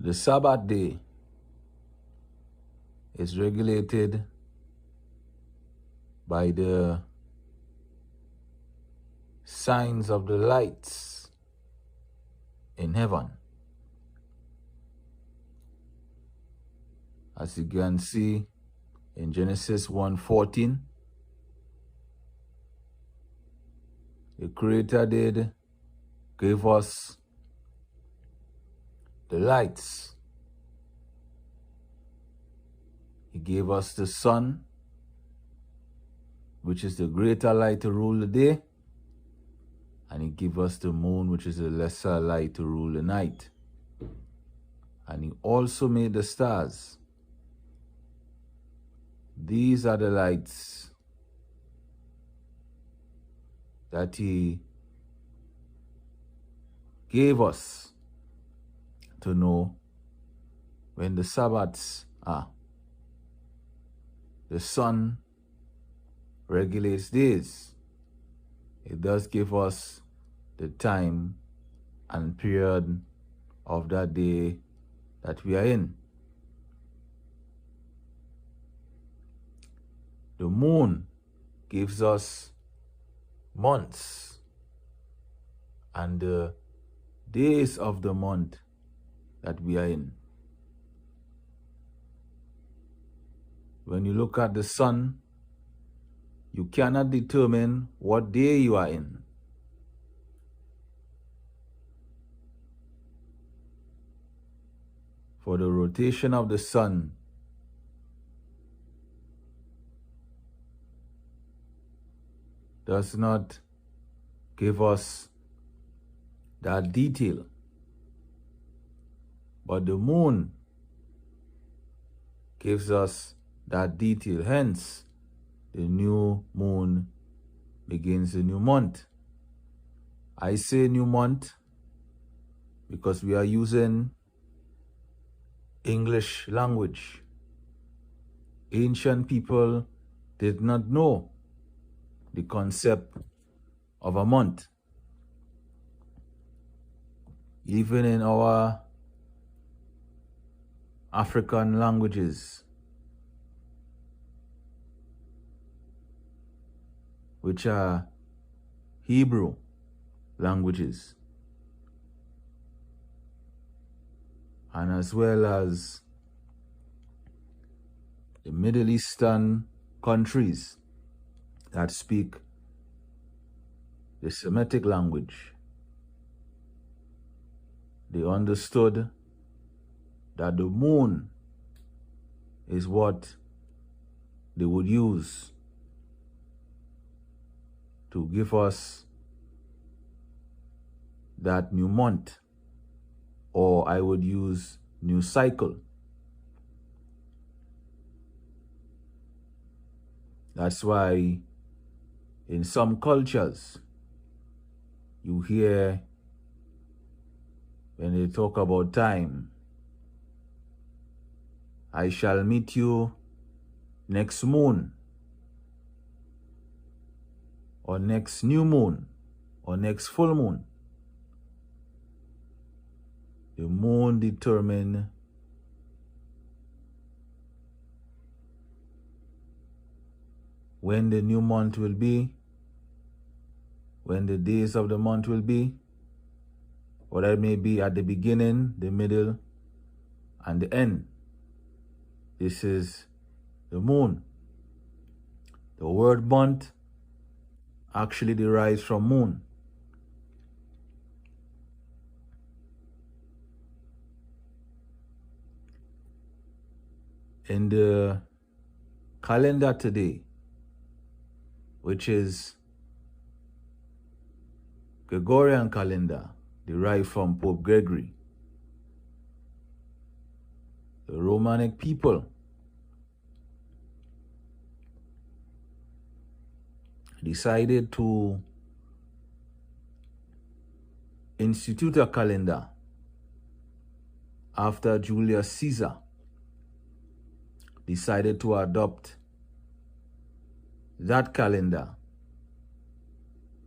The Sabbath day is regulated by the signs of the lights in heaven. As you can see in Genesis 1:14, the Creator gave us the lights. He gave us the sun, which is the greater light to rule the day, and He gave us the moon, which is the lesser light to rule the night. And He also made the stars. These are the lights that He gave us to know when the Sabbaths are. The sun regulates days. It does give us the time and period of that day that we are in. The moon gives us months and the days of the month that we are in. When you look at the sun, you cannot determine what day you are in. For the rotation of the sun does not give us that detail, but the moon gives us that detail. Hence, the new moon begins a new month. I say new month because we are using English language. Ancient people did not know the concept of a month. Even in our African languages, which are Hebrew languages, and as well as the Middle Eastern countries that speak the Semitic language, they understood that the moon is what they would use to give us that new month, or I would use new cycle. That's why in some cultures you hear when they talk about time, I shall meet you next moon, or next new moon, or next full moon. The moon determines when the new month will be, when the days of the month will be, or that may be at the beginning, the middle, and the end. This is the moon. The word month actually derives from moon. In the calendar today, which is Gregorian calendar, derived from Pope Gregory, the Romanic people decided to institute a calendar after Julius Caesar decided to adopt that calendar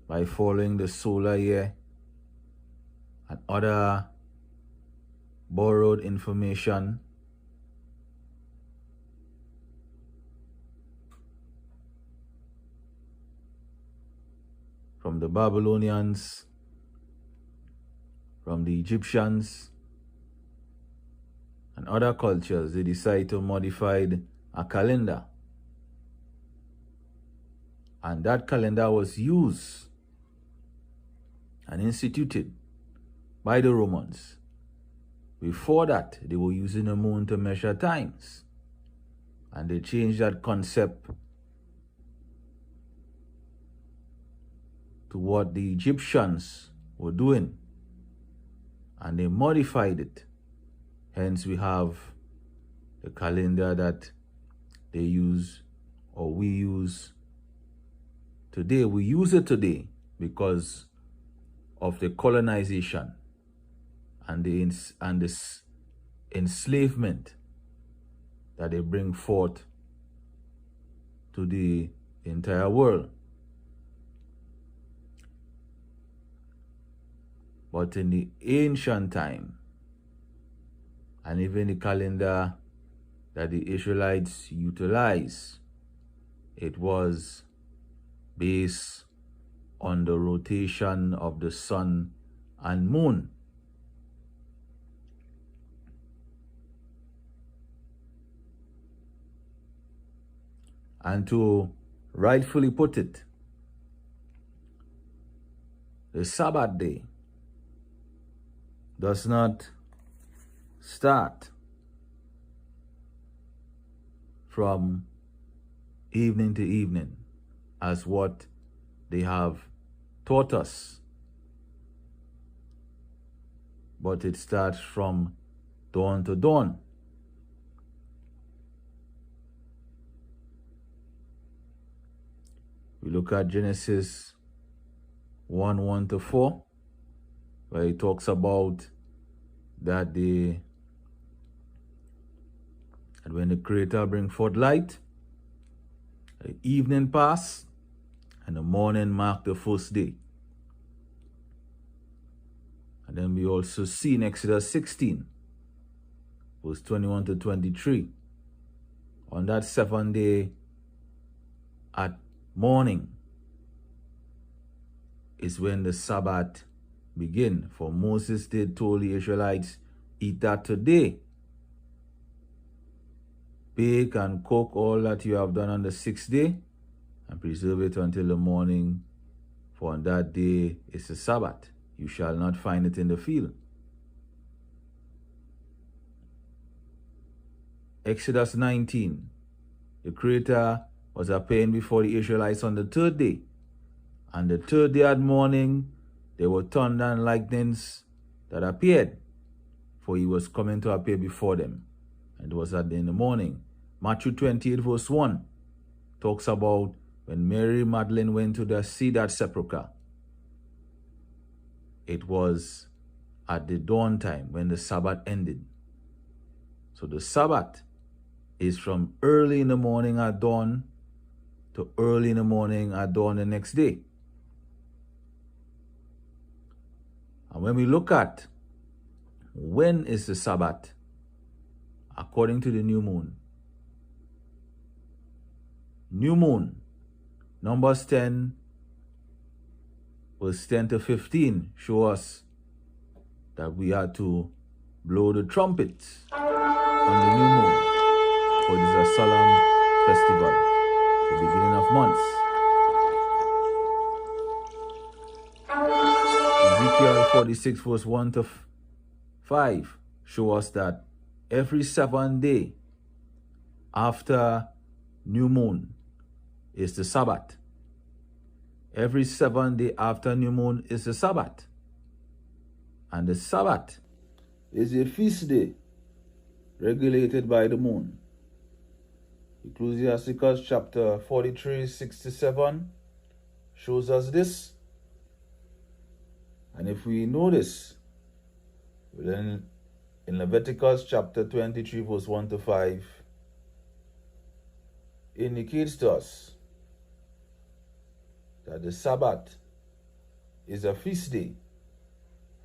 by following the solar year and other borrowed information from the Babylonians, from the Egyptians, and other cultures. They decided to modify a calendar. And that calendar was used and instituted by the Romans. Before that, they were using the moon to measure times. And they changed that concept to what the Egyptians were doing. And they modified it. Hence, we have the calendar that they use, or we use today. We use it today because of the colonization and the enslavement that they bring forth to the entire world. But in the ancient time, and even the calendar that the Israelites utilized, it was based on the rotation of the sun and moon. And to rightfully put it, the Sabbath day does not start from evening to evening as what they have taught us, but it starts from dawn to dawn. We look at Genesis 1:1-4, where it talks about that when the Creator bring forth light, the evening pass, and the morning mark the first day. And then we also see in Exodus 16, verse 21-23, on that 7th day at morning is when the Sabbath begin. For Moses did told the Israelites, eat that today. Bake and cook all that you have done on the 6th day, and preserve it until the morning, for on that day is the Sabbath. You shall not find it in the field. Exodus 19, the Creator was appearing before the Israelites on the 3rd day. And the 3rd day at morning, there were thunder and lightnings that appeared, for he was coming to appear before them. And it was in the morning. Matthew 28 verse 1 talks about when Mary Magdalene went to see that sepulchre. It was at the dawn time when the Sabbath ended. So the Sabbath is from early in the morning at dawn to early in the morning at dawn the next day. And when we look at when is the Sabbath, according to the new moon, Numbers 10, verse 10-15 show us that we are to blow the trumpets on the new moon, for it is a solemn festival, the beginning of months. Ezekiel 46 verse 1-5 show us that every 7th day after new moon is the Sabbath. Every 7th day after new moon is the Sabbath. And the Sabbath is a feast day regulated by the moon. Ecclesiasticus chapter 43, 6-7 shows us this. And if we notice, then in Leviticus chapter 23, verse 1-5, indicates to us that the Sabbath is a feast day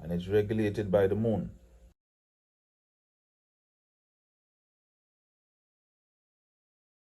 and it's regulated by the moon.